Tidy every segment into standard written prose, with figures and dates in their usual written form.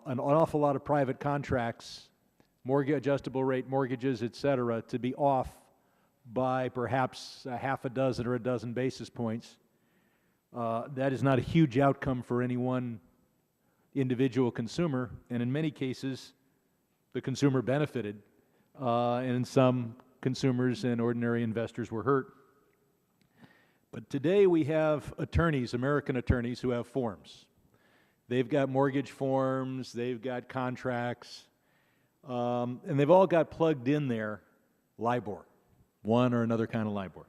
an awful lot of private contracts, adjustable rate mortgages, et cetera, to be off by perhaps a half a dozen or a dozen basis points. That is not a huge outcome for any one individual consumer, and in many cases, the consumer benefited, and in some consumers and ordinary investors were hurt. But today we have attorneys, American attorneys, who have forms. They've got mortgage forms, they've got contracts, and they've all got plugged in there Libor, one or another kind of Libor.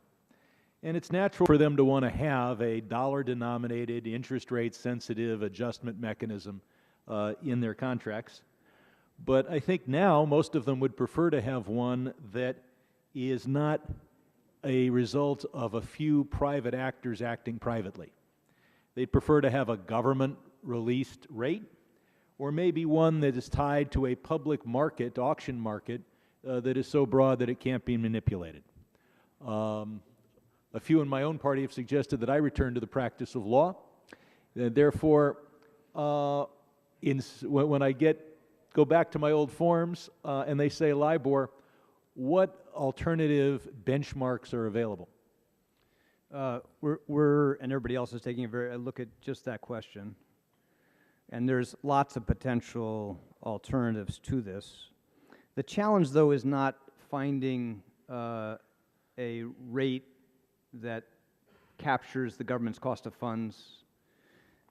And it's natural for them to want to have a dollar-denominated, interest rate-sensitive adjustment mechanism in their contracts. But I think now most of them would prefer to have one that is not a result of a few private actors acting privately. They'd prefer to have a government-released rate, or maybe one that is tied to a public market, auction market, that is so broad that it can't be manipulated. A few in my own party have suggested that I return to the practice of law. Therefore, when I go back to my old forms and they say Libor, what alternative benchmarks are available? We're and everybody else is taking a look at just that question. And there's lots of potential alternatives to this. The challenge, though, is not finding a rate that captures the government's cost of funds.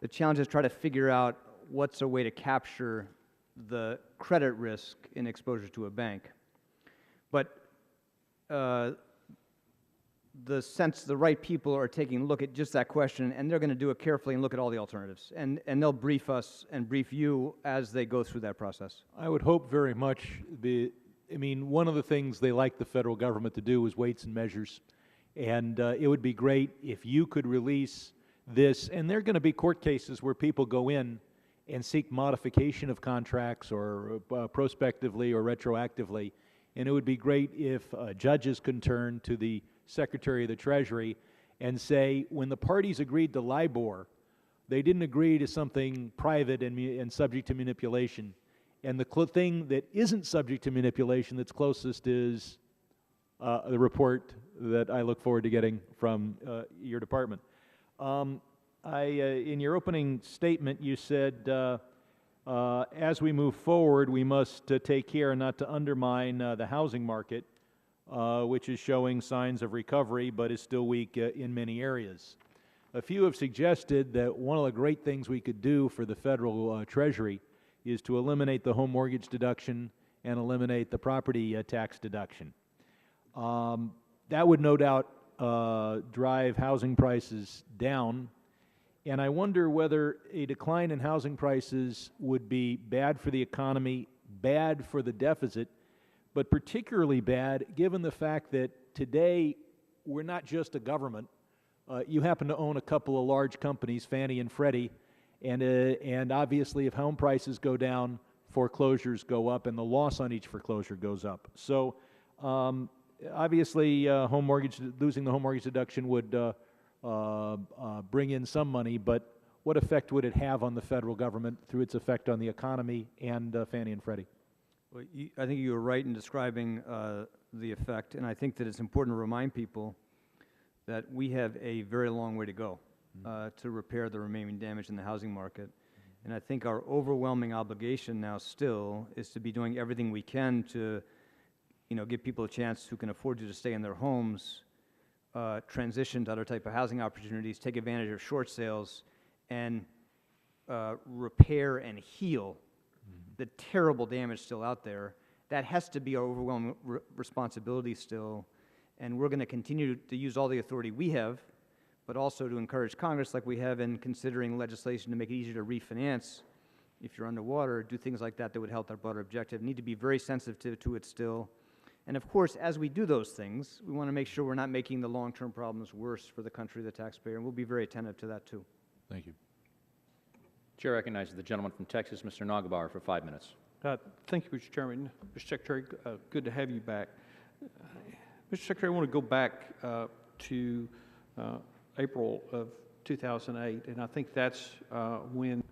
The challenge is try to figure out what's a way to capture the credit risk in exposure to a bank. But the right people are taking a look at just that question, and they're going to do it carefully and look at all the alternatives. And they'll brief us and brief you as they go through that process. I would hope very much. One of the things they like the federal government to do is weights and measures. And it would be great if you could release this. And there are going to be court cases where people go in and seek modification of contracts or prospectively or retroactively. And it would be great if judges can turn to the Secretary of the Treasury and say, when the parties agreed to Libor, they didn't agree to something private and subject to manipulation. And the thing that isn't subject to manipulation that's closest is the report that I look forward to getting from your department. In your opening statement, you said, as we move forward, we must take care not to undermine the housing market, which is showing signs of recovery but is still weak in many areas. A few have suggested that one of the great things we could do for the federal Treasury is to eliminate the home mortgage deduction and eliminate the property tax deduction. That would no doubt drive housing prices down, and I wonder whether a decline in housing prices would be bad for the economy, bad for the deficit, but particularly bad given the fact that today we're not just a government. You happen to own a couple of large companies, Fannie and Freddie, and obviously if home prices go down, foreclosures go up, and the loss on each foreclosure goes up. So obviously losing the home mortgage deduction would bring in some money, but what effect would it have on the federal government through its effect on the economy and Fannie and Freddie? Well, I think you were right in describing the effect, and I think that it's important to remind people that we have a very long way to go to repair the remaining damage in the housing market. And I think our overwhelming obligation now still is to be doing everything we can to give people a chance who can afford to stay in their homes, transition to other type of housing opportunities, take advantage of short sales, and repair and heal the terrible damage still out there. That has to be our overwhelming responsibility still, and we're going to continue to use all the authority we have, but also to encourage Congress, like we have in considering legislation to make it easier to refinance if you're underwater, do things like that that would help our broader objective. Need to be very sensitive to it still. And of course, as we do those things, we want to make sure we're not making the long-term problems worse for the country, the taxpayer, and we'll be very attentive to that too. Thank you. Chair recognizes the gentleman from Texas, Mr. Nagelbauer, for 5 minutes. Thank you, Mr. Chairman. Mr. Secretary, good to have you back. Mr. Secretary, I want to go back to April of 2008, and I think that's when